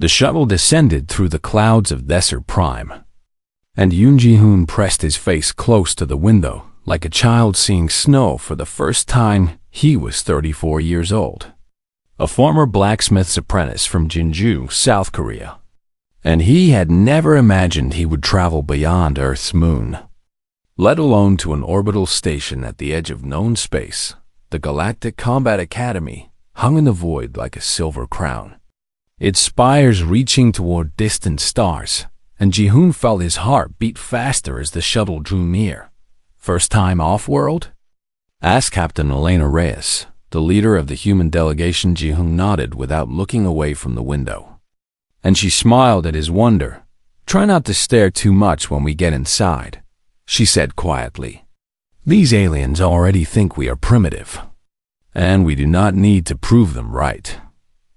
The shuttle descended through the clouds of Desert Prime, and Yoon Ji-hoon pressed his face close to the window, like a child seeing snow for the first time. He was 34 years old, a former blacksmith's apprentice from Jinju, South Korea, and he had never imagined he would travel beyond Earth's moon, let alone to an orbital station at the edge of known space. The Galactic Combat Academy hung in the void like a silver crown, its spires reaching toward distant stars, and Ji-hoon felt his heart beat faster as the shuttle drew near. "First time off-world?" asked Captain Elena Reyes, the leader of the human delegation. Ji-hoon nodded without looking away from the window, and she smiled at his wonder. "Try not to stare too much when we get inside," she said quietly. "These aliens already think we are primitive, and we do not need to prove them right."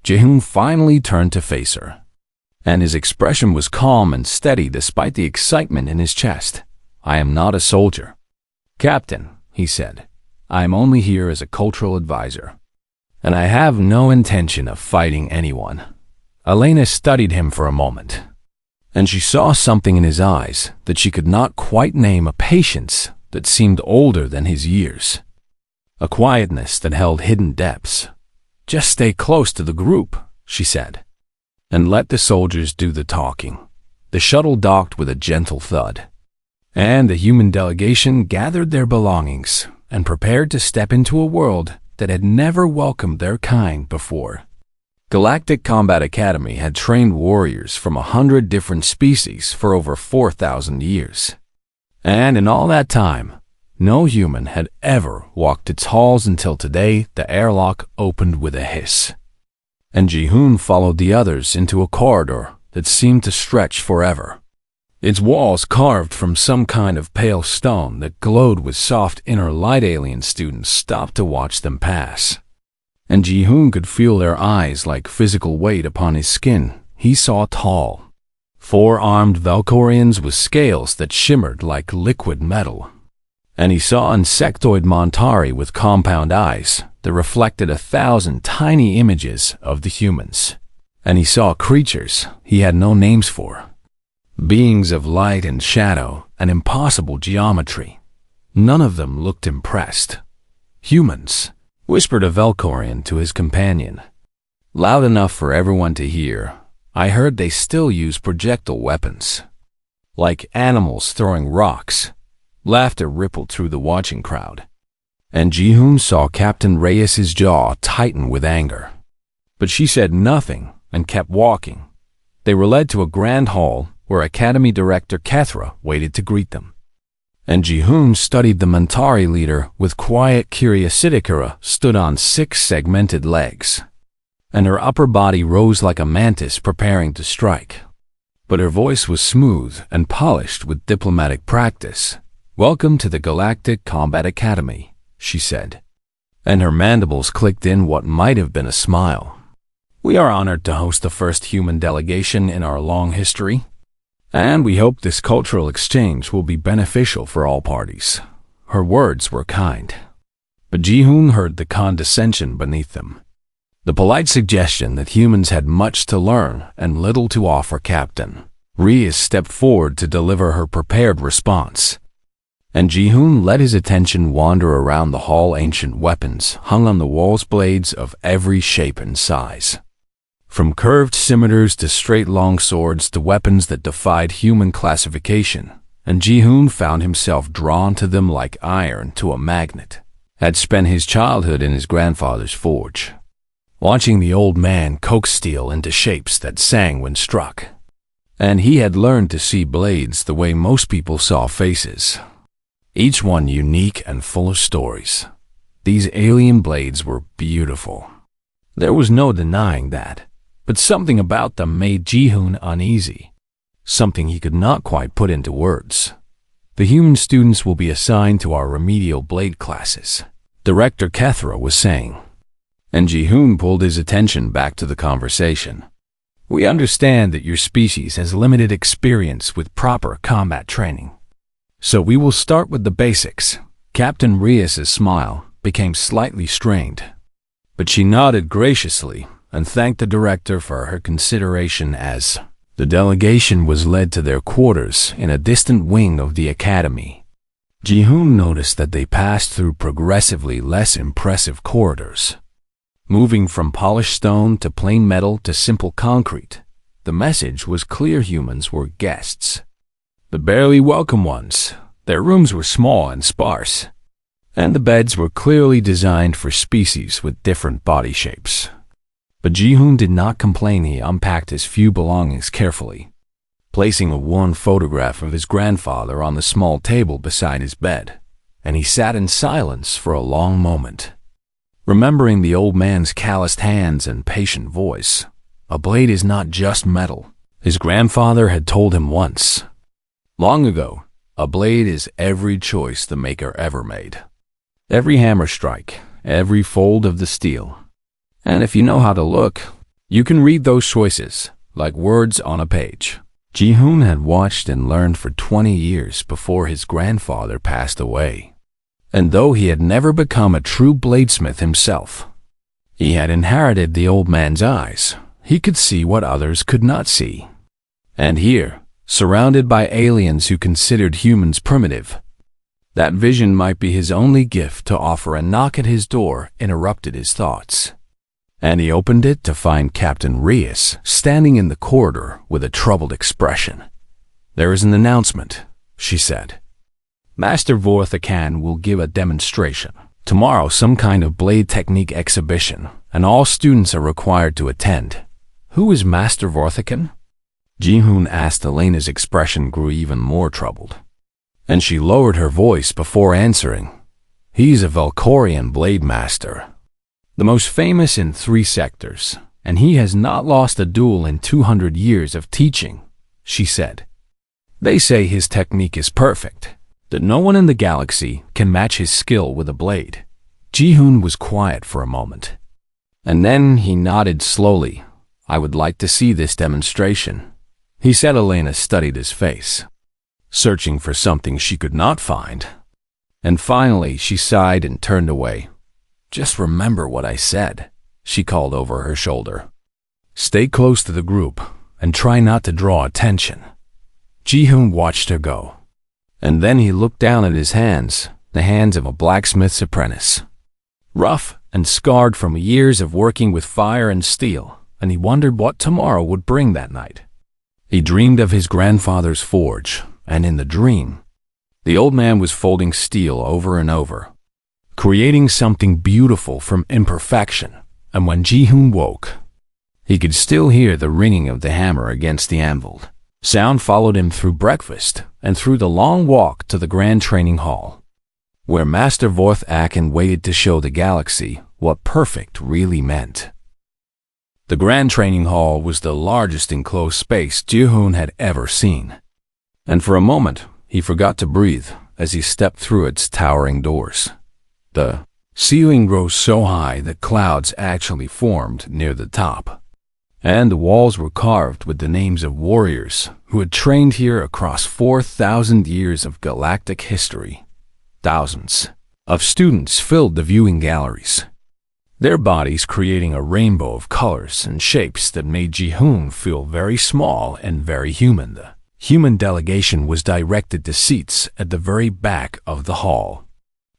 Ji-hoon finally turned to face her, and his expression was calm and steady despite the excitement in his chest. "I am not a soldier, Captain," he said. "I am only here as a cultural advisor, and I have no intention of fighting anyone." Elena studied him for a moment, and she saw something in his eyes that she could not quite name, a patience that seemed older than his years, a quietness that held hidden depths. "Just stay close to the group," she said, "and let the soldiers do the talking." The shuttle docked with a gentle thud, and the human delegation gathered their belongings and prepared to step into a world that had never welcomed their kind before. Galactic Combat Academy had trained warriors from 100 different species for over 4,000 years. And in all that time, no human had ever walked its halls until today. The airlock opened with a hiss, and Ji-hoon followed the others into a corridor that seemed to stretch forever, its walls carved from some kind of pale stone that glowed with soft inner light. Alien students stopped to watch them pass, and Ji-hoon could feel their eyes like physical weight upon his skin. He saw tall, four-armed Valkorians with scales that shimmered like liquid metal, and he saw insectoid Montari with compound eyes that reflected 1,000 tiny images of the humans. And he saw creatures he had no names for, beings of light and shadow and impossible geometry. None of them looked impressed. "Humans," whispered a Valkorian to his companion, loud enough for everyone to hear. "I heard they still use projectile weapons, like animals throwing rocks." Laughter rippled through the watching crowd, and Ji-hoon saw Captain Reyes's jaw tighten with anger. But she said nothing and kept walking. They were led to a grand hall where Academy Director Kethra waited to greet them, and Ji-hoon studied the Montari leader with quiet curiosity. Kara stood on 6 segmented legs, and her upper body rose like a mantis preparing to strike. But her voice was smooth and polished with diplomatic practice. "Welcome to the Galactic Combat Academy," she said, and her mandibles clicked in what might have been a smile. "We are honored to host the first human delegation in our long history, and we hope this cultural exchange will be beneficial for all parties." Her words were kind, but Ji-hoon heard the condescension beneath them, the polite suggestion that humans had much to learn and little to offer. Captain Reyes stepped forward to deliver her prepared response, and Ji-hoon let his attention wander around the hall. Ancient weapons hung on the walls, blades of every shape and size, from curved scimitars to straight long swords to weapons that defied human classification, and Ji-hoon found himself drawn to them like iron to a magnet. Had spent his childhood in his grandfather's forge, watching the old man coax steel into shapes that sang when struck, and he had learned to see blades the way most people saw faces, each one unique and full of stories. These alien blades were beautiful. There was no denying that, but something about them made Ji-hoon uneasy, something he could not quite put into words. "The human students will be assigned to our remedial blade classes," Director Kethra was saying, and Ji-hoon pulled his attention back to the conversation. "We understand that your species has limited experience with proper combat training, so we will start with the basics." Captain Reyes's smile became slightly strained, but she nodded graciously and thanked the director for her consideration as the delegation was led to their quarters in a distant wing of the academy. Ji-hoon noticed that they passed through progressively less impressive corridors. Moving from polished stone to plain metal to simple concrete, the message was clear: humans were guests, the barely welcome ones. Their rooms were small and sparse, and the beds were clearly designed for species with different body shapes. But Ji-hoon did not complain. He unpacked his few belongings carefully, placing a worn photograph of his grandfather on the small table beside his bed, and he sat in silence for a long moment, remembering the old man's calloused hands and patient voice. A blade is not just metal, his grandfather had told him once. Long ago, a blade is every choice the maker ever made. Every hammer strike, every fold of the steel. And if you know how to look, you can read those choices like words on a page. Ji-hoon had watched and learned for 20 years before his grandfather passed away. And though he had never become a true bladesmith himself, he had inherited the old man's eyes. He could see what others could not see. And here, surrounded by aliens who considered humans primitive, that vision might be his only gift to offer. A knock at his door interrupted his thoughts, and he opened it to find Captain Reyes standing in the corridor with a troubled expression. "There is an announcement," she said. "Master Vorthakan will give a demonstration. Tomorrow, some kind of blade technique exhibition, and all students are required to attend." "Who is Master Vorthakan?" Ji-hoon asked. Elena's expression grew even more troubled, and she lowered her voice before answering. "He's a Valkorian blade master, the most famous in 3 sectors, and he has not lost a duel in 200 years of teaching," she said. "They say his technique is perfect, that no one in the galaxy can match his skill with a blade." Ji-hoon was quiet for a moment, and then he nodded slowly. "I would like to see this demonstration," he said. Elena studied his face, searching for something she could not find, and finally she sighed and turned away. "Just remember what I said," she called over her shoulder. "Stay close to the group and try not to draw attention." Ji-hoon watched her go, and then he looked down at his hands, the hands of a blacksmith's apprentice, rough and scarred from years of working with fire and steel, and he wondered what tomorrow would bring that night. He dreamed of his grandfather's forge, and in the dream, the old man was folding steel over and over, creating something beautiful from imperfection. And when Ji-hoon woke, he could still hear the ringing of the hammer against the anvil. Sound followed him through breakfast and through the long walk to the grand training hall, where Master Vorthakan waited to show the galaxy what perfect really meant. The grand training hall was the largest enclosed space Ji-hoon had ever seen, and for a moment he forgot to breathe as he stepped through its towering doors. The ceiling rose so high that clouds actually formed near the top, and the walls were carved with the names of warriors who had trained here across 4,000 years of galactic history. Thousands of students filled the viewing galleries, their bodies creating a rainbow of colors and shapes that made Ji-hoon feel very small and very human. The human delegation was directed to seats at the very back of the hall,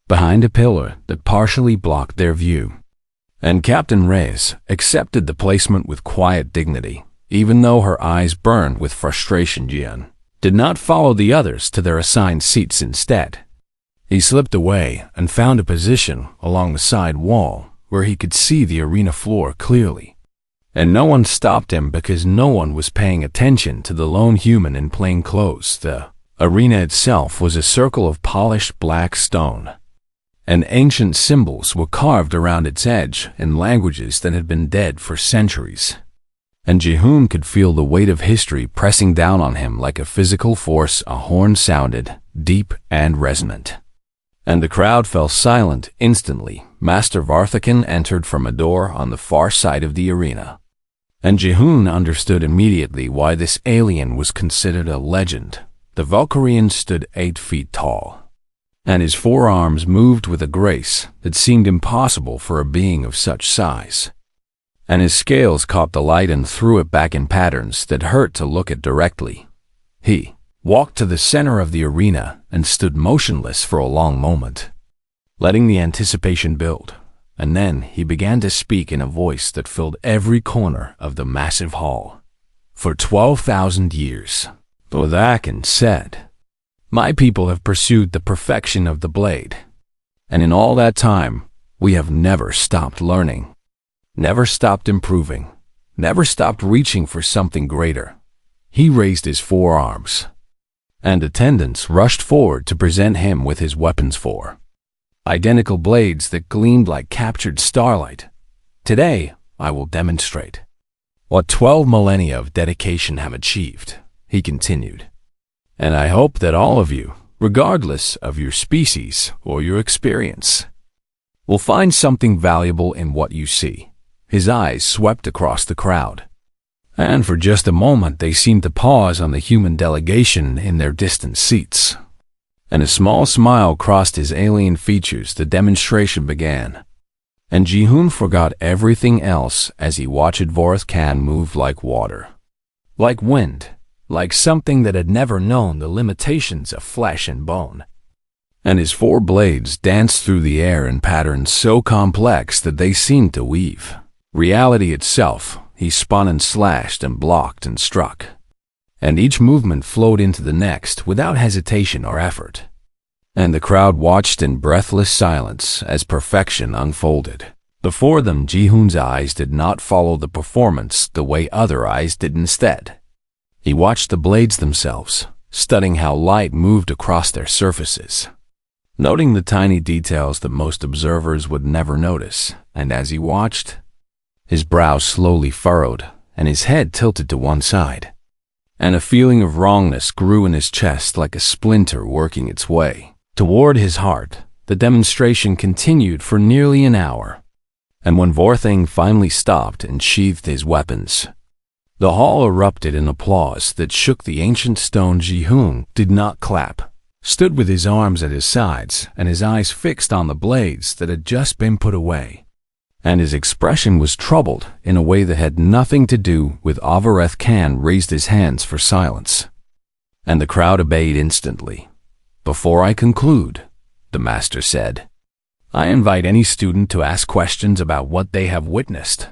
behind a pillar that partially blocked their view. And Captain Reyes accepted the placement with quiet dignity, even though her eyes burned with frustration. Ji-hoon did not follow the others to their assigned seats. Instead, he slipped away and found a position along the side wall where he could see the arena floor clearly. And no one stopped him because no one was paying attention to the lone human in plain clothes. The arena itself was a circle of polished black stone, and ancient symbols were carved around its edge in languages that had been dead for centuries. And Ji-hoon could feel the weight of history pressing down on him like a physical force. A horn sounded, deep and resonant, and the crowd fell silent instantly. Master Vorthakan entered from a door on the far side of the arena, and Ji-hoon understood immediately why this alien was considered a legend. The Valkyrian stood 8 feet tall, and his forearms moved with a grace that seemed impossible for a being of such size. and his scales caught the light and threw it back in patterns that hurt to look at directly. He walked to the center of the arena and stood motionless for a long moment, letting the anticipation build, and then he began to speak in a voice that filled every corner of the massive hall. For 12,000 years, Akin said, my people have pursued the perfection of the blade, and in all that time, we have never stopped learning, never stopped improving, never stopped reaching for something greater. He raised his forearms, and attendants rushed forward to present him with his weapons, for identical blades that gleamed like captured starlight. Today, I will demonstrate what 12 millennia of dedication have achieved, he continued. And I hope that all of you, regardless of your species or your experience, will find something valuable in what you see. His eyes swept across the crowd, and for just a moment they seemed to pause on the human delegation in their distant seats. And a small smile crossed his alien features. The demonstration began, and Ji-hoon forgot everything else as he watched Vorotkan move like water, like wind, like something that had never known the limitations of flesh and bone. And his 4 blades danced through the air in patterns so complex that they seemed to weave reality itself. He spun and slashed and blocked and struck, and each movement flowed into the next without hesitation or effort. And the crowd watched in breathless silence as perfection unfolded. Before them, Ji-hoon's eyes did not follow the performance the way other eyes did. Instead, he watched the blades themselves, studying how light moved across their surfaces, noting the tiny details that most observers would never notice. And as he watched, his brow slowly furrowed and his head tilted to one side, and a feeling of wrongness grew in his chest like a splinter working its way toward his heart. The demonstration continued for nearly an hour, and when Vorthing finally stopped and sheathed his weapons, the hall erupted in applause that shook the ancient stone. Ji-hoon did not clap, stood with his arms at his sides and his eyes fixed on the blades that had just been put away. And his expression was troubled in a way that had nothing to do with Avareth Khan. Raised his hands for silence, and the crowd obeyed instantly. Before I conclude, the master said, I invite any student to ask questions about what they have witnessed,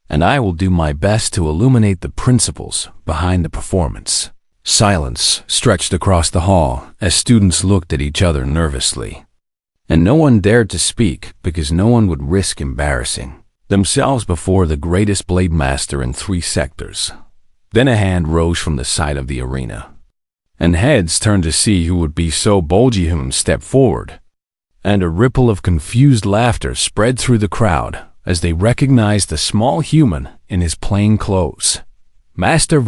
and I will do my best to illuminate the principles behind the performance. Silence stretched across the hall as students looked at each other nervously, and no one dared to speak because no one would risk embarrassing themselves before the greatest blade master in 3 sectors. Then a hand rose from the side of the arena, and heads turned to see who would be so bold. Ji-hoon stepped forward, and a ripple of confused laughter spread through the crowd as they recognized the small human in his plain clothes. Master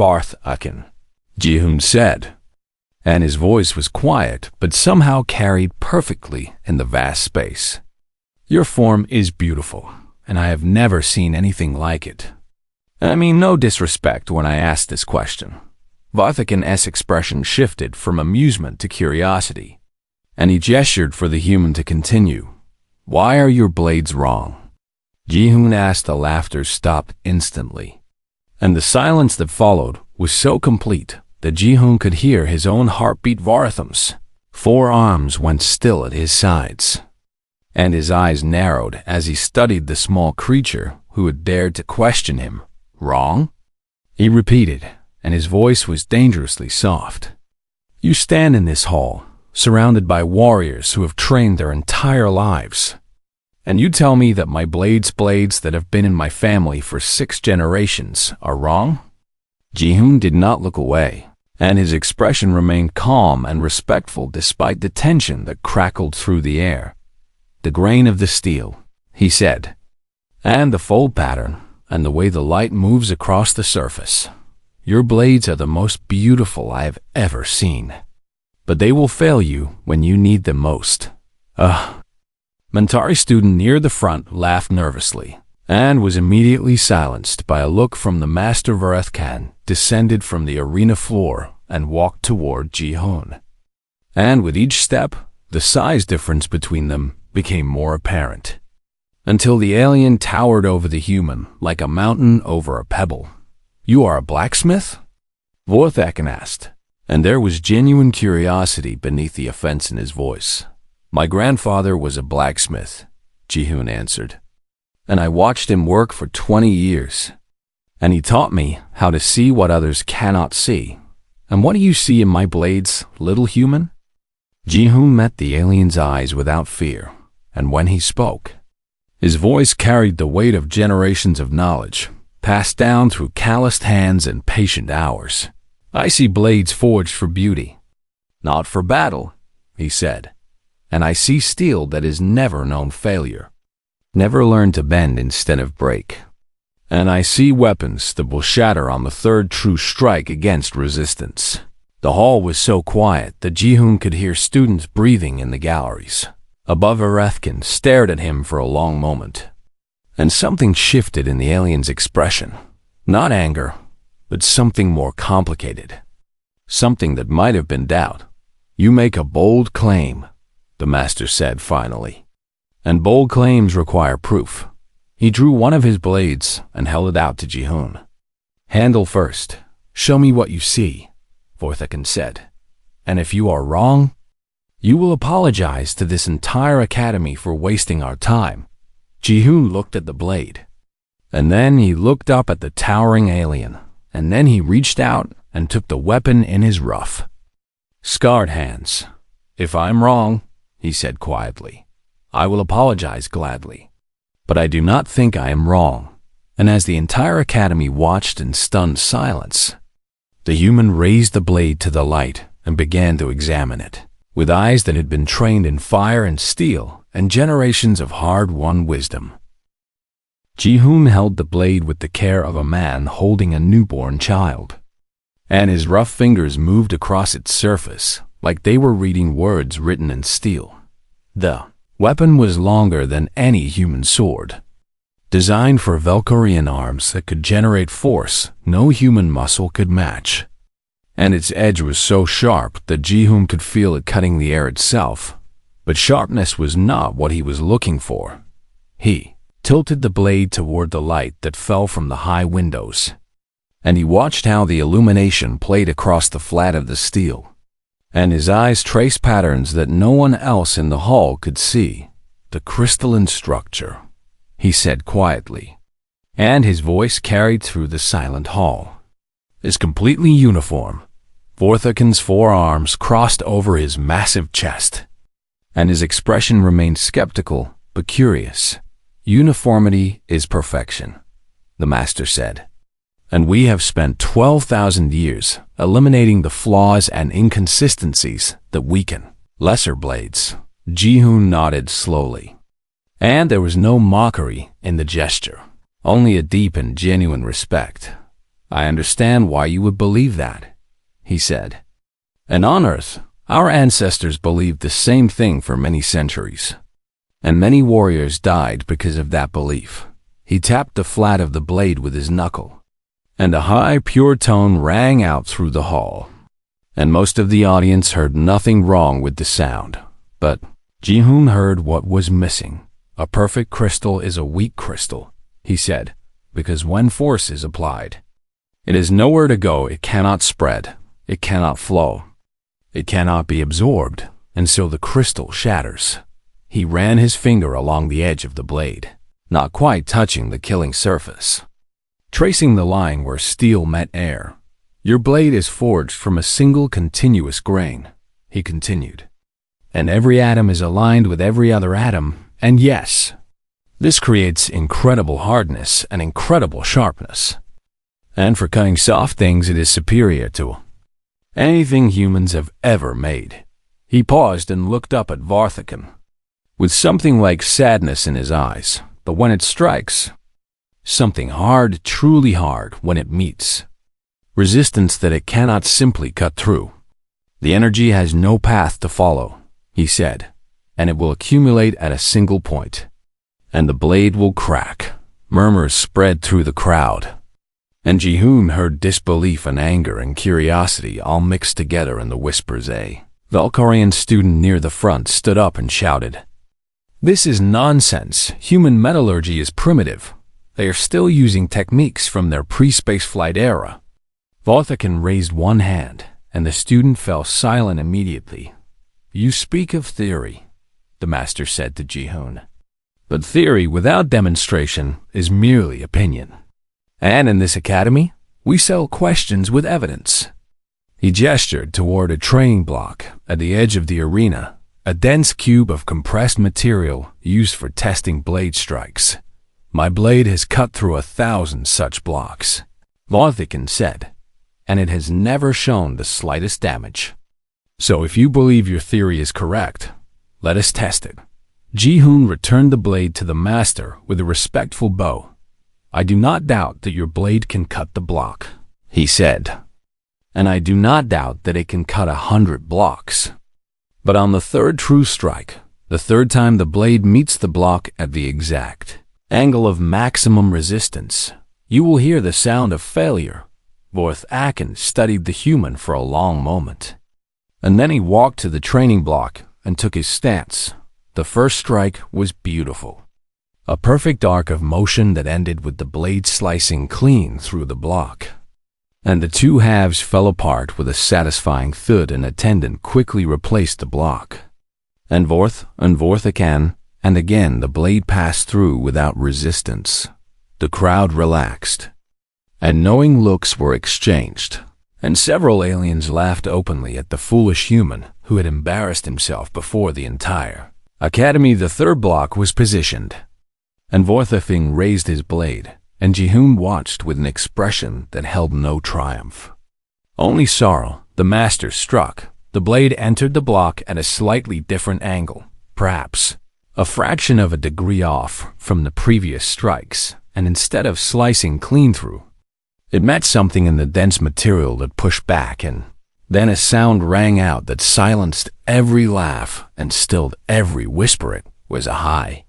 Akin, Ji-hoon said, and his voice was quiet but somehow carried perfectly in the vast space. Your form is beautiful, and I have never seen anything like it. I mean no disrespect when I asked this question. Varthakin's expression shifted from amusement to curiosity, and he gestured for the human to continue. Why are your blades wrong? Ji-hoon asked. The laughter stopped instantly, and the silence that followed was so complete that Ji-hoon could hear his own heartbeat. Varatham's 4 arms went still at his sides, and his eyes narrowed as he studied the small creature who had dared to question him. Wrong? He repeated, and his voice was dangerously soft. You stand in this hall, surrounded by warriors who have trained their entire lives, and you tell me that my blades that have been in my family for 6 generations are wrong? Ji-hoon did not look away, and his expression remained calm and respectful despite the tension that crackled through the air. The grain of the steel, he said, and the fold pattern, and the way the light moves across the surface. Your blades are the most beautiful I have ever seen, but they will fail you when you need them most. Mentari student near the front laughed nervously, and was immediately silenced by a look from the master. Varethkan descended from the arena floor and walked toward Ji-hoon. And with each step, the size difference between them became more apparent. until the alien towered over the human like a mountain over a pebble. "You are a blacksmith?" Vorthaken asked, and there was genuine curiosity beneath the offense in his voice. "My grandfather was a blacksmith," Ji-hoon answered, "and I watched him work for 20 years. And he taught me how to see what others cannot see. And what do you see in my blades, little human?" Ji-hoon met the alien's eyes without fear, and when he spoke, his voice carried the weight of generations of knowledge, passed down through calloused hands and patient hours. "I see blades forged for beauty, not for battle," he said. "And I see steel that has never known failure, never learned to bend instead of break. And I see weapons that will shatter on the third true strike against resistance." The hall was so quiet that Ji-hoon could hear students breathing in the galleries. Above, Vorthaken stared at him for a long moment, and something shifted in the alien's expression. Not anger, but something more complicated. Something that might have been doubt. "You make a bold claim," the master said finally. "And bold claims require proof." He drew one of his blades and held it out to Ji-hoon. "Handle first. Show me what you see," Vorthaken said. "And if you are wrong, you will apologize to this entire academy for wasting our time." Ji-hoon looked at the blade, and then he looked up at the towering alien, and then he reached out and took the weapon in his rough, scarred hands. "If I'm wrong," he said quietly, "I will apologize gladly. But I do not think I am wrong." And as the entire academy watched in stunned silence, the human raised the blade to the light and began to examine it, with eyes that had been trained in fire and steel and generations of hard-won wisdom. Ji-hoon held the blade with the care of a man holding a newborn child, and his rough fingers moved across its surface like they were reading words written in steel. The weapon was longer than any human sword, designed for Valkyrian arms that could generate force no human muscle could match. And its edge was so sharp that Ji-hoon could feel it cutting the air itself. But sharpness was not what he was looking for. He tilted the blade toward the light that fell from the high windows, and he watched how the illumination played across the flat of the steel. And his eyes traced patterns that no one else in the hall could see. "The crystalline structure," he said quietly, and his voice carried through the silent hall, "is completely uniform." Vorthaken's forearms crossed over his massive chest, and his expression remained skeptical but curious. "Uniformity is perfection," the master said. "And we have spent 12,000 years eliminating the flaws and inconsistencies that weaken lesser blades." Ji-hoon nodded slowly, and there was no mockery in the gesture, only a deep and genuine respect. "I understand why you would believe that," he said. "And on Earth, our ancestors believed the same thing for many centuries, and many warriors died because of that belief." He tapped the flat of the blade with his knuckle, and a high, pure tone rang out through the hall, and most of the audience heard nothing wrong with the sound. But Ji-hoon heard what was missing. "A perfect crystal is a weak crystal," he said, "because when force is applied, it has nowhere to go. It cannot spread, it cannot flow, it cannot be absorbed, and so the crystal shatters." He ran his finger along the edge of the blade, not quite touching the killing surface, tracing the line where steel met air. "Your blade is forged from a single continuous grain," he continued, "and every atom is aligned with every other atom, and yes, this creates incredible hardness and incredible sharpness. And for cutting soft things, it is superior to anything humans have ever made." He paused and looked up at Vorthaken, with something like sadness in his eyes. "But when it strikes, something hard, truly hard, when it meets resistance that it cannot simply cut through, the energy has no path to follow," he said, "and it will accumulate at a single point, and the blade will crack." Murmurs spread through the crowd, and Ji-hoon heard disbelief and anger and curiosity all mixed together in the whispers. A Valkyrian student near the front stood up and shouted, This is nonsense. Human metallurgy is primitive. They are still using techniques from their pre-spaceflight era. Vorthikin raised one hand, and the student fell silent immediately. You speak of theory, the master said to Ji-hoon. But theory without demonstration is merely opinion. And in this academy, we sell questions with evidence. He gestured toward a training block at the edge of the arena, a dense cube of compressed material used for testing blade strikes. My blade has cut through 1,000 such blocks, Vorthikin said, and it has never shown the slightest damage. So if you believe your theory is correct, let us test it. Ji-hoon returned the blade to the master with a respectful bow. I do not doubt that your blade can cut the block, he said. And I do not doubt that it can cut 100 blocks. But on the third true strike, the third time the blade meets the block at the exact angle of maximum resistance, you will hear the sound of failure. Vorthikin studied the human for a long moment. And then he walked to the training block and took his stance. The first strike was beautiful. A perfect arc of motion that ended with the blade slicing clean through the block. And the two halves fell apart with a satisfying thud. An attendant quickly replaced the block. And Vorthikin, and again the blade passed through without resistance. The crowd relaxed. And knowing looks were exchanged. And several aliens laughed openly at the foolish human who had embarrassed himself before the entire academy. The third block was positioned. And Vorthikin raised his blade, and Ji-hoon watched with an expression that held no triumph. Only sorrow. The master struck. The blade entered the block at a slightly different angle, perhaps a fraction of a degree off from the previous strikes, and instead of slicing clean through, it met something in the dense material that pushed back, and then a sound rang out that silenced every laugh and stilled every whisper. It was a high,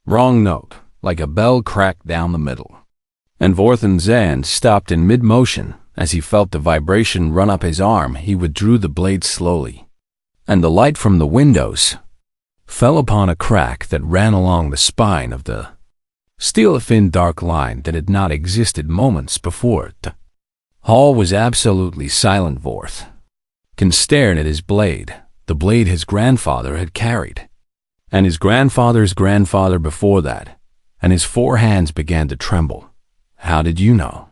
wrong note, like a bell cracked down the middle. And Vorthikin's hand stopped in mid-motion. As he felt the vibration run up his arm, he withdrew the blade slowly. And the light from the windows fell upon a crack that ran along the spine of the steel, a thin dark line that had not existed moments before. The hall was absolutely silent. Vorthikin stared at his blade, the blade his grandfather had carried, and his grandfather's grandfather before that, and his 4 hands began to tremble. How did you know?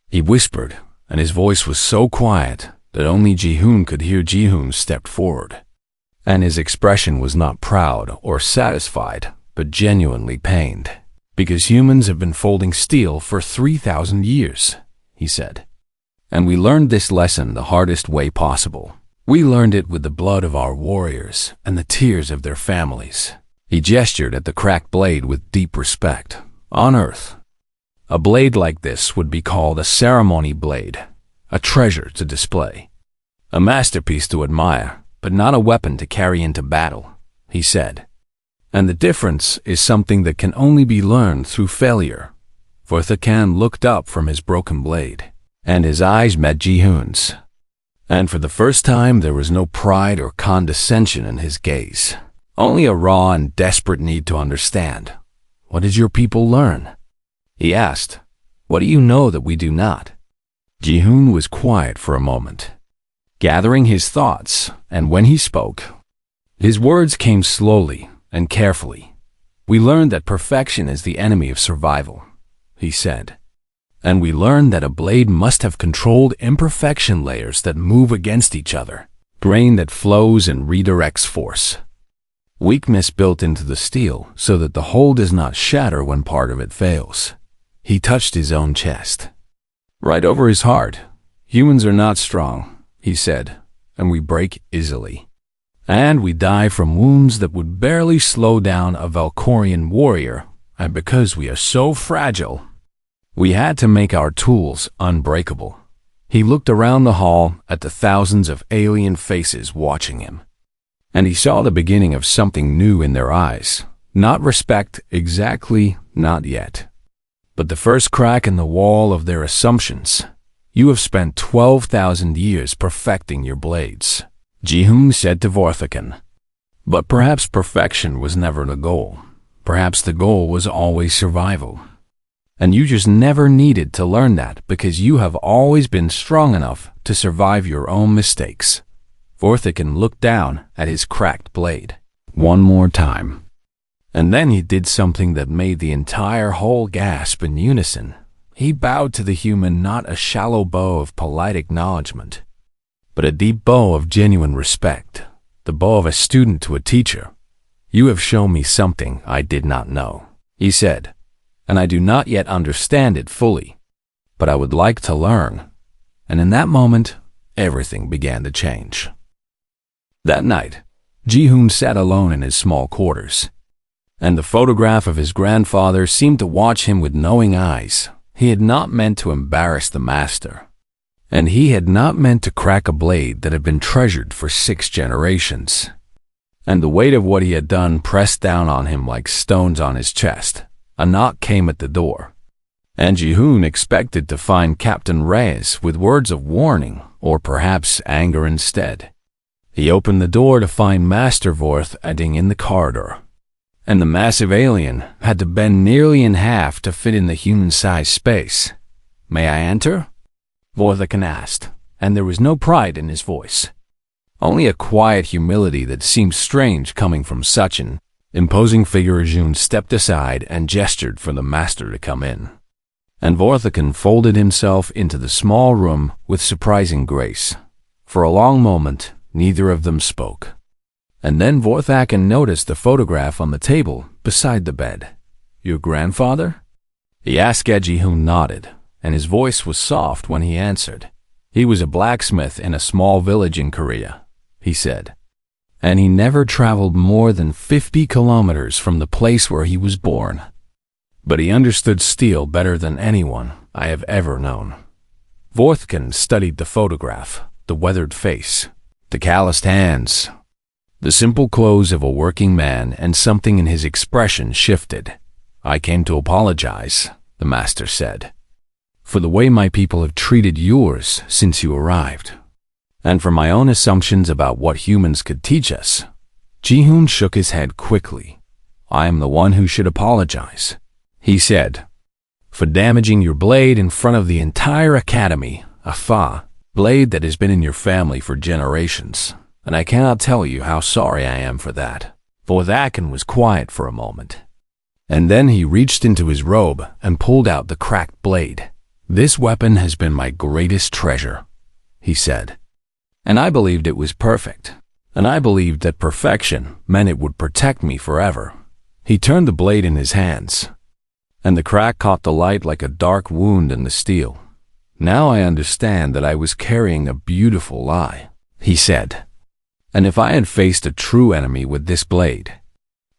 He whispered, and his voice was so quiet that only Ji-hoon could hear. Ji-hoon stepped forward, and his expression was not proud or satisfied, but genuinely pained. Because humans have been folding steel for 3,000 years, he said. And we learned this lesson the hardest way possible. We learned it with the blood of our warriors and the tears of their families. He gestured at the cracked blade with deep respect. On Earth, a blade like this would be called a ceremony blade, a treasure to display, a masterpiece to admire, but not a weapon to carry into battle, he said. And the difference is something that can only be learned through failure. Vorthikin looked up from his broken blade, and his eyes met Ji-hoon's. And for the first time there was no pride or condescension in his gaze, only a raw and desperate need to understand. What did your people learn? He asked. What do you know that we do not? Ji-hoon was quiet for a moment, gathering his thoughts, and when he spoke, his words came slowly and carefully. We learned that perfection is the enemy of survival, he said. And we learned that a blade must have controlled imperfection layers that move against each other, grain that flows and redirects force, weakness built into the steel so that the whole does not shatter when part of it fails. He touched his own chest, right over his heart. Humans are not strong, he said, and we break easily. And we die from wounds that would barely slow down a Valkyrian warrior, and because we are so fragile, we had to make our tools unbreakable. He looked around the hall at the thousands of alien faces watching him, and he saw the beginning of something new in their eyes. Not respect exactly, not yet, but the first crack in the wall of their assumptions. You have spent 12,000 years perfecting your blades, Ji-hoon said to Vorthikin. But perhaps perfection was never the goal. Perhaps the goal was always survival. And you just never needed to learn that because you have always been strong enough to survive your own mistakes. Vorthikin looked down at his cracked blade one more time. And then he did something that made the entire hall gasp in unison. He bowed to the human, not a shallow bow of polite acknowledgement, but a deep bow of genuine respect, the bow of a student to a teacher. "You have shown me something I did not know," he said, "and I do not yet understand it fully, but I would like to learn." And in that moment, everything began to change. That night, Ji-hoon sat alone in his small quarters, and the photograph of his grandfather seemed to watch him with knowing eyes. He had not meant to embarrass the master, and he had not meant to crack a blade that had been treasured for 6 generations. And the weight of what he had done pressed down on him like stones on his chest. A knock came at the door, and Ji-hoon expected to find Captain Reyes with words of warning, or perhaps anger instead. He opened the door to find Master Vorthikin in the corridor, and the massive alien had to bend nearly in half to fit in the human-sized space. "May I enter?" Vorthikin asked, and there was no pride in his voice, only a quiet humility that seemed strange coming from such an imposing figure. Jun stepped aside and gestured for the master to come in, and Vorthikin folded himself into the small room with surprising grace. For a long moment, neither of them spoke. And then Vorthikin noticed the photograph on the table beside the bed. "Your grandfather?" he asked. Ji-hoon nodded, and his voice was soft when he answered. "He was a blacksmith in a small village in Korea," he said, "and he never traveled more than 50 kilometers from the place where he was born. But he understood steel better than anyone I have ever known." Vorthikin studied the photograph, the weathered face, the calloused hands, the simple clothes of a working man, and something in his expression shifted. "I came to apologize," the master said, "for the way my people have treated yours since you arrived, and for my own assumptions about what humans could teach us." Ji-hoon shook his head quickly. "I am the one who should apologize," he said, "for damaging your blade in front of the entire academy, a fa blade that has been in your family for generations. And I cannot tell you how sorry I am for that." Vorthikin was quiet for a moment, and then he reached into his robe and pulled out the cracked blade. "This weapon has been my greatest treasure," he said, "and I believed it was perfect, and I believed that perfection meant it would protect me forever." He turned the blade in his hands, and the crack caught the light like a dark wound in the steel. "Now I understand that I was carrying a beautiful lie," he said. "And if I had faced a true enemy with this blade,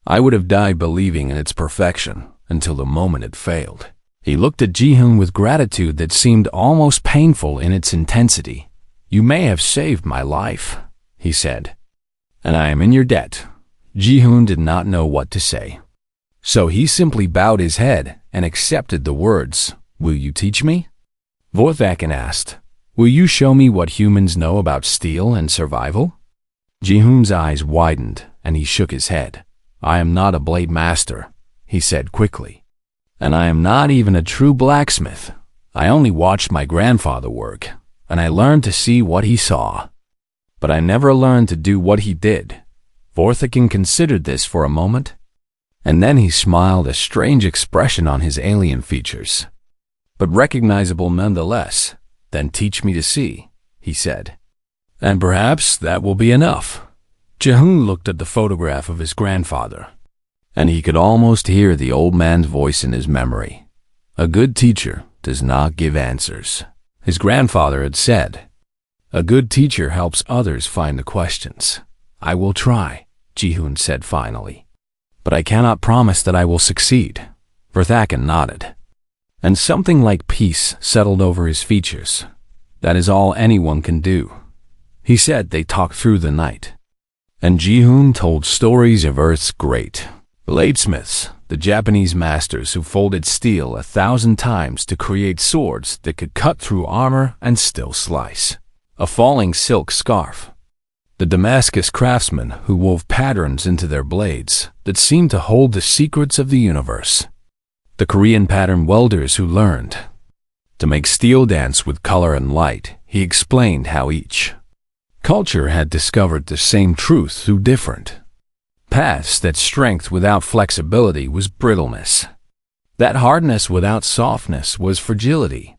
I would have died believing in its perfection until the moment it failed." He looked at Ji-hoon with gratitude that seemed almost painful in its intensity. "You may have saved my life," he said, "and I am in your debt." Ji-hoon did not know what to say, so he simply bowed his head and accepted the words. "Will you teach me?" Vorthikin asked. "Will you show me what humans know about steel and survival?" Ji-hoon's eyes widened, and he shook his head. "I am not a blade master," he said quickly, "and I am not even a true blacksmith. I only watched my grandfather work, and I learned to see what he saw. But I never learned to do what he did." Vorthikin considered this for a moment, and then he smiled, a strange expression on his alien features, but recognizable nonetheless. "Then teach me to see," he said. "And perhaps that will be enough." Ji-hoon looked at the photograph of his grandfather, and he could almost hear the old man's voice in his memory. "A good teacher does not give answers," his grandfather had said. "A good teacher helps others find the questions." "I will try," Ji-hoon said finally, "but I cannot promise that I will succeed." Vorthikin nodded, and something like peace settled over his features. "That is all anyone can do," he said. They talked through the night, and Ji-hoon told stories of Earth's great bladesmiths, the Japanese masters who folded steel 1,000 times to create swords that could cut through armor and still slice. A falling silk scarf, the Damascus craftsmen who wove patterns into their blades that seemed to hold the secrets of the universe, the Korean pattern welders who learned to make steel dance with color and light. He explained how each culture had discovered the same truth through different paths, that strength without flexibility was brittleness, that hardness without softness was fragility,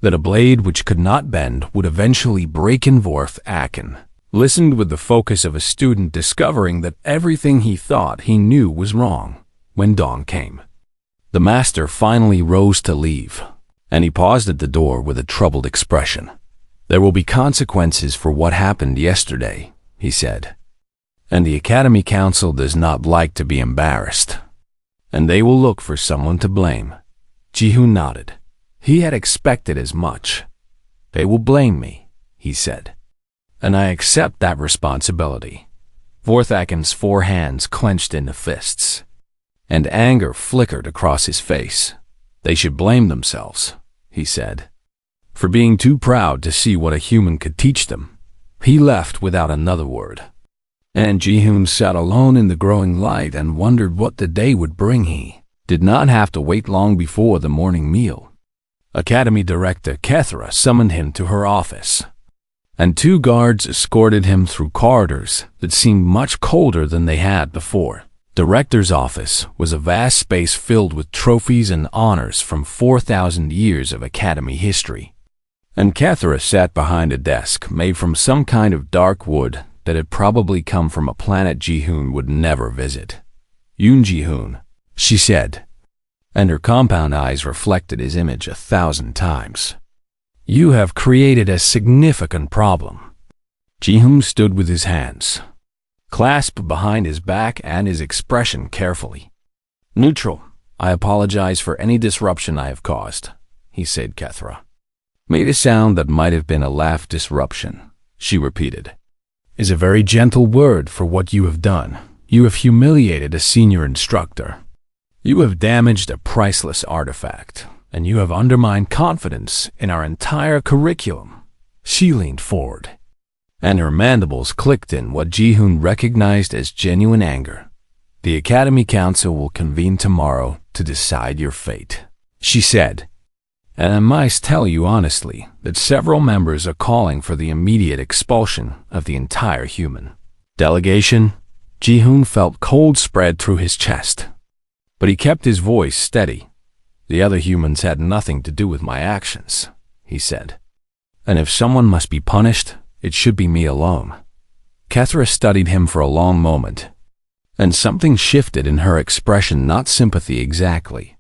that a blade which could not bend would eventually break. In Vorth Akin listened with the focus of a student discovering that everything he thought he knew was wrong. When dawn came, the master finally rose to leave, and he paused at the door with a troubled expression. "There will be consequences for what happened yesterday," he said. "And the Academy Council does not like to be embarrassed. And they will look for someone to blame." Ji-hoon nodded. He had expected as much. "They will blame me," he said. "And I accept that responsibility." Vorthakin's 4 hands clenched into fists, and anger flickered across his face. "They should blame themselves," he said, "for being too proud to see what a human could teach them." He left without another word, and Ji-hoon sat alone in the growing light and wondered what the day would bring. He did not have to wait long before the morning meal. Academy Director Kethra summoned him to her office, and 2 guards escorted him through corridors that seemed much colder than they had before. Director's office was a vast space filled with trophies and honors from 4,000 years of Academy history, and Kethra sat behind a desk made from some kind of dark wood that had probably come from a planet Ji-hoon would never visit. "Yoon Ji-hoon," she said, and her compound eyes reflected his image 1,000 times. "You have created a significant problem." Ji-hoon stood with his hands clasped behind his back and his expression carefully neutral. "I apologize for any disruption I have caused," he said. Kethra made a sound that might have been a laugh. "Disruption," she repeated, "is a very gentle word for what you have done. You have humiliated a senior instructor. You have damaged a priceless artifact, and you have undermined confidence in our entire curriculum." She leaned forward, and her mandibles clicked in what Ji-hoon recognized as genuine anger. "The Academy Council will convene tomorrow to decide your fate," she said. "And I must tell you honestly that several members are calling for the immediate expulsion of the entire human delegation." Ji-hoon felt cold spread through his chest, but he kept his voice steady. "The other humans had nothing to do with my actions," he said. "And if someone must be punished, it should be me alone." Kethra studied him for a long moment, and something shifted in her expression, not sympathy exactly,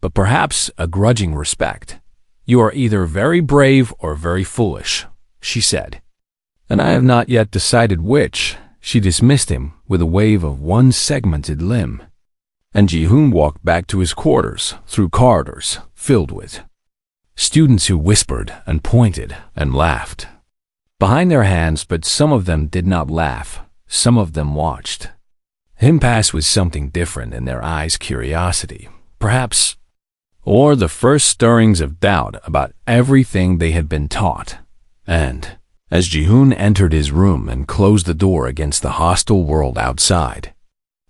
but perhaps a grudging respect. "You are either very brave or very foolish," she said, "and I have not yet decided which." She dismissed him with a wave of one segmented limb, and Ji-hoon walked back to his quarters through corridors filled with students who whispered and pointed and laughed behind their hands, but some of them did not laugh. Some of them watched him pass with something different in their eyes, curiosity, perhaps, or the first stirrings of doubt about everything they had been taught. And as Ji-hoon entered his room and closed the door against the hostile world outside,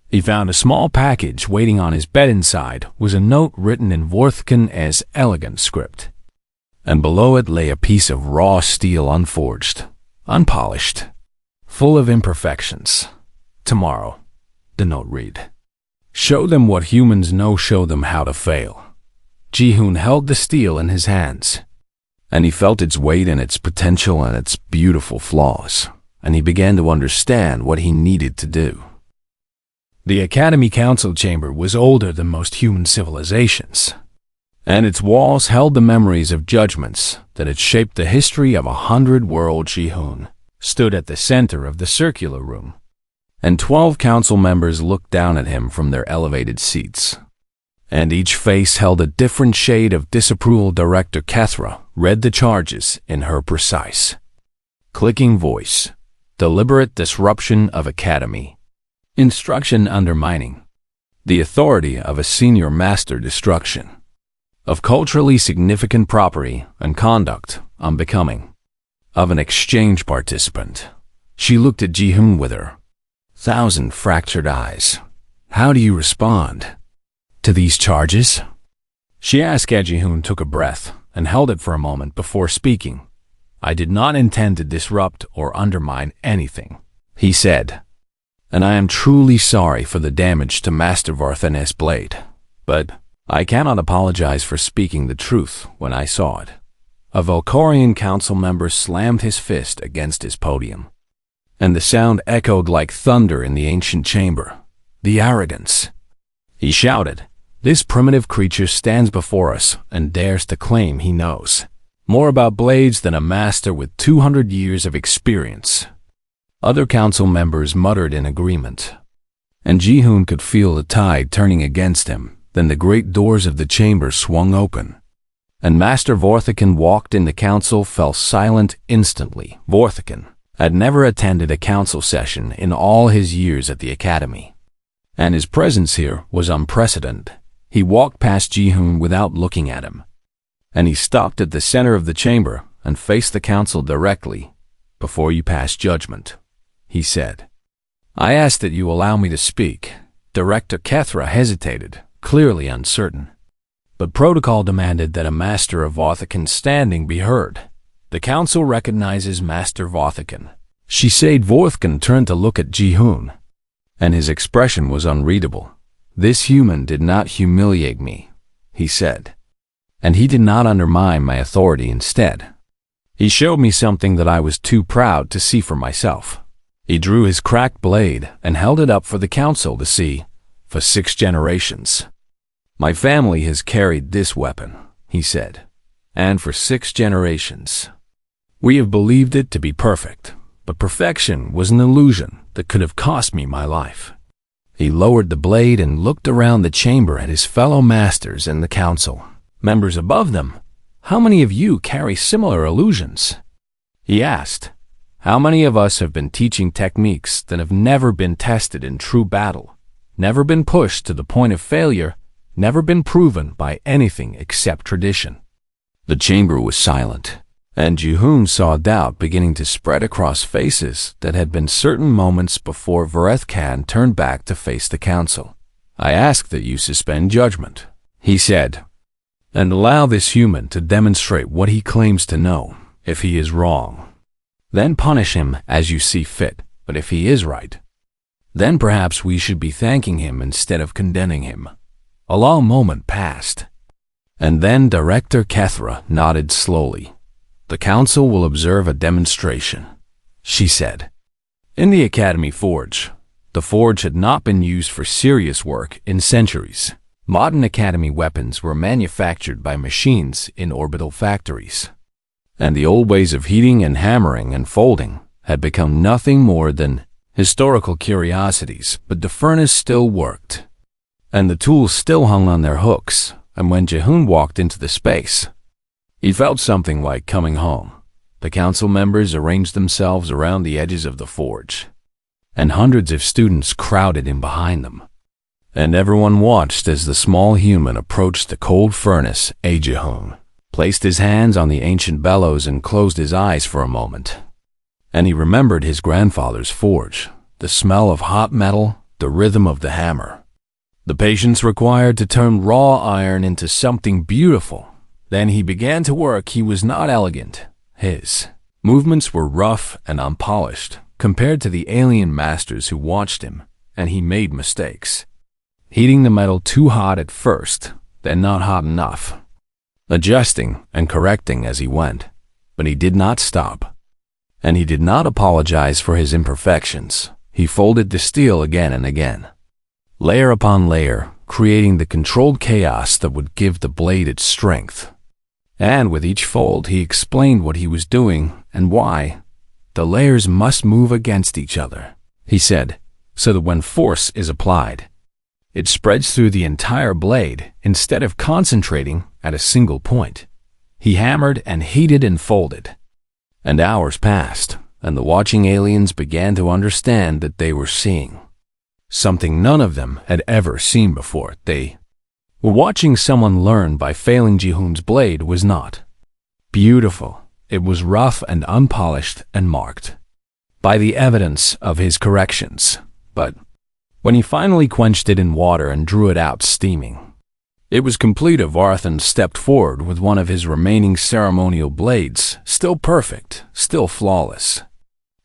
he found a small package waiting on his bed. Inside was a note written in Vorthkin's elegant script, and below it lay a piece of raw steel, unforged, unpolished, full of imperfections. "Tomorrow," the note read, "show them what humans know, show them how to fail." Ji-hoon held the steel in his hands, and he felt its weight and its potential and its beautiful flaws, and he began to understand what he needed to do. The Academy Council chamber was older than most human civilizations, and its walls held the memories of judgments that had shaped the history of 100 worlds. Ji-hoon stood at the center of the circular room, and 12 council members looked down at him from their elevated seats, and each face held a different shade of disapproval. Director Kethra read the charges in her precise, clicking voice. "Deliberate disruption of Academy instruction, undermining the authority of a senior master, destruction of culturally significant property and conduct unbecoming of an exchange participant." She looked at Ji-hoon with her 1,000 fractured eyes. "How do you respond to these charges?" she asked. Ji-hoon took a breath and held it for a moment before speaking. "I did not intend to disrupt or undermine anything," he said. "And I am truly sorry for the damage to Master Varthan's blade. But I cannot apologize for speaking the truth when I saw it." A Valkorian council member slammed his fist against his podium, and the sound echoed like thunder in the ancient chamber. "The arrogance!" he shouted. "This primitive creature stands before us and dares to claim he knows more about blades than a master with 200 years of experience." Other council members muttered in agreement, and Ji-hoon could feel the tide turning against him. Then the great doors of the chamber swung open, and Master Vorthiken walked in. The council fell silent instantly. Vorthiken had never attended a council session in all his years at the academy, and his presence here was unprecedented. He walked past Ji-hoon without looking at him, and he stopped at the center of the chamber and faced the council directly. "Before you pass judgment," he said, "I ask that you allow me to speak." Director Kethra hesitated, clearly uncertain, but protocol demanded that a Master of Vorthiken standing be heard. "The council recognizes Master Vorthiken," she said. Vorthiken turned to look at Ji-hoon, and his expression was unreadable. "This human did not humiliate me," he said, "and he did not undermine my authority. Instead, he showed me something that I was too proud to see for myself." He drew his cracked blade and held it up for the council to see. "For 6 generations, my family has carried this weapon," he said, "and for 6 generations, we have believed it to be perfect. But perfection was an illusion that could have cost me my life." He lowered the blade and looked around the chamber at his fellow masters and the council members above them. "How many of you carry similar illusions?" he asked. "How many of us have been teaching techniques that have never been tested in true battle, never been pushed to the point of failure, never been proven by anything except tradition?" The chamber was silent, and Ji-hoon saw doubt beginning to spread across faces that had been certain moments before Vorthiken turned back to face the council. "I ask that you suspend judgment," he said, "and allow this human to demonstrate what he claims to know. If he is wrong, then punish him as you see fit. But if he is right, then perhaps we should be thanking him instead of condemning him." A long moment passed, and then Director Kethra nodded slowly. "The council will observe a demonstration," she said. In the academy forge, the forge had not been used for serious work in centuries. Modern academy weapons were manufactured by machines in orbital factories, and the old ways of heating and hammering and folding had become nothing more than historical curiosities. But the furnace still worked, and the tools still hung on their hooks, and when Ji-hoon walked into the space, he felt something like coming home. The council members arranged themselves around the edges of the forge, and hundreds of students crowded in behind them, and everyone watched as the small human approached the cold furnace. Ji-hoon placed his hands on the ancient bellows and closed his eyes for a moment, and he remembered his grandfather's forge, the smell of hot metal, the rhythm of the hammer, the patience required to turn raw iron into something beautiful. Then he began to work. He was not elegant. His movements were rough and unpolished compared to the alien masters who watched him, and he made mistakes, heating the metal too hot at first, then not hot enough, adjusting and correcting as he went. But he did not stop, and he did not apologize for his imperfections. He folded the steel again and again, layer upon layer, creating the controlled chaos that would give the blade its strength. And with each fold, he explained what he was doing and why. "The layers must move against each other," he said, "so that when force is applied, it spreads through the entire blade instead of concentrating at a single point." He hammered and heated and folded, and hours passed, and the watching aliens began to understand that they were seeing something none of them had ever seen before. They were watching someone learn by failing. Ji-hoon's blade was not beautiful. It was rough and unpolished and marked. by the evidence of his corrections. But when he finally quenched it in water and drew it out steaming, it was complete. Varthan stepped forward with one of his remaining ceremonial blades, still perfect, still flawless,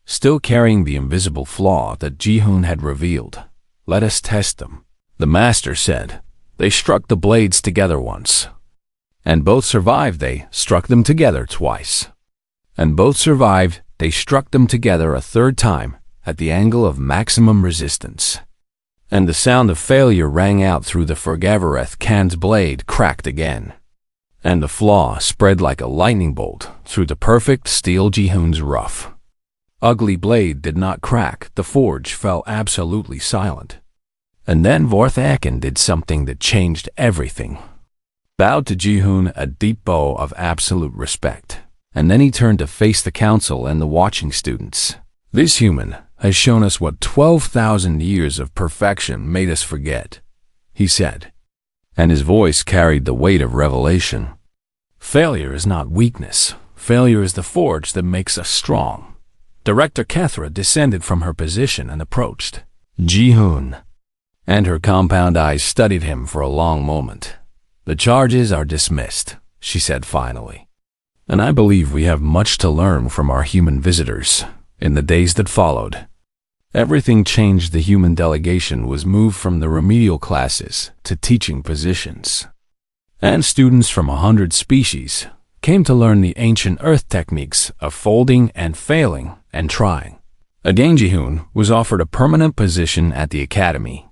still carrying the invisible flaw that Ji-hoon had revealed. "Let us test them," the master said. They struck the blades together once, and both survived. They struck them together twice, and both survived. They struck them together a third time at the angle of maximum resistance, and the sound of failure rang out through the Fergavareth Khan's blade cracked again, and the flaw spread like a lightning bolt through the perfect steel. Ji-hoon's rough, ugly blade did not crack. The forge fell absolutely silent. And then Vorthaken did something that changed everything. Bowed to Ji-hoon a deep bow of absolute respect, and then he turned to face the council and the watching students. "This human has shown us what 12,000 years of perfection made us forget," he said, and his voice carried the weight of revelation. "Failure is not weakness. Failure is the forge that makes us strong." Director Kethra descended from her position and approached Ji-hoon, and her compound eyes studied him for a long moment. "The charges are dismissed," she said finally, "and I believe we have much to learn from our human visitors." In the days that followed, everything changed. The human delegation was moved from the remedial classes to teaching positions, and students from 100 species came to learn the ancient earth techniques of folding and failing and trying. Again, Ji-hoon was offered a permanent position at the academy,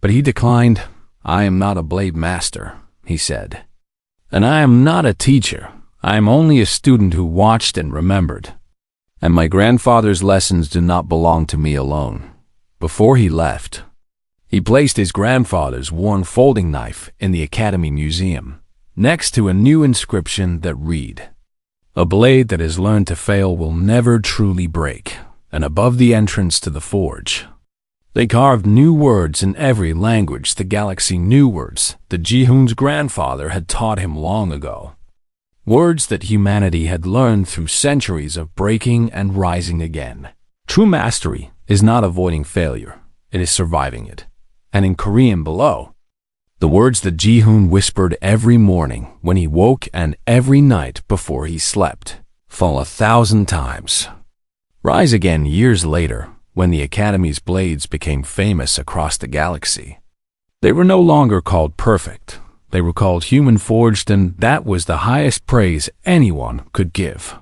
but he declined. "I am not a blade master," he said, "and I am not a teacher. I am only a student who watched and remembered. And my grandfather's lessons do not belong to me alone." Before he left, he placed his grandfather's worn folding knife in the Academy Museum, next to a new inscription that read, "A blade that has learned to fail will never truly break," and above the entrance to the forge, they carved new words in every language the galaxy knew, words that Ji-hoon's grandfather had taught him long ago. Words that humanity had learned through centuries of breaking and rising again. True mastery is not avoiding failure, it is surviving it. And in Korean below, the words that Ji-hoon whispered every morning when he woke and every night before he slept: "Fall 1,000 times. Rise again." Years later, when the Academy's blades became famous across the galaxy, they were no longer called perfect. They were called human forged, and that was the highest praise anyone could give.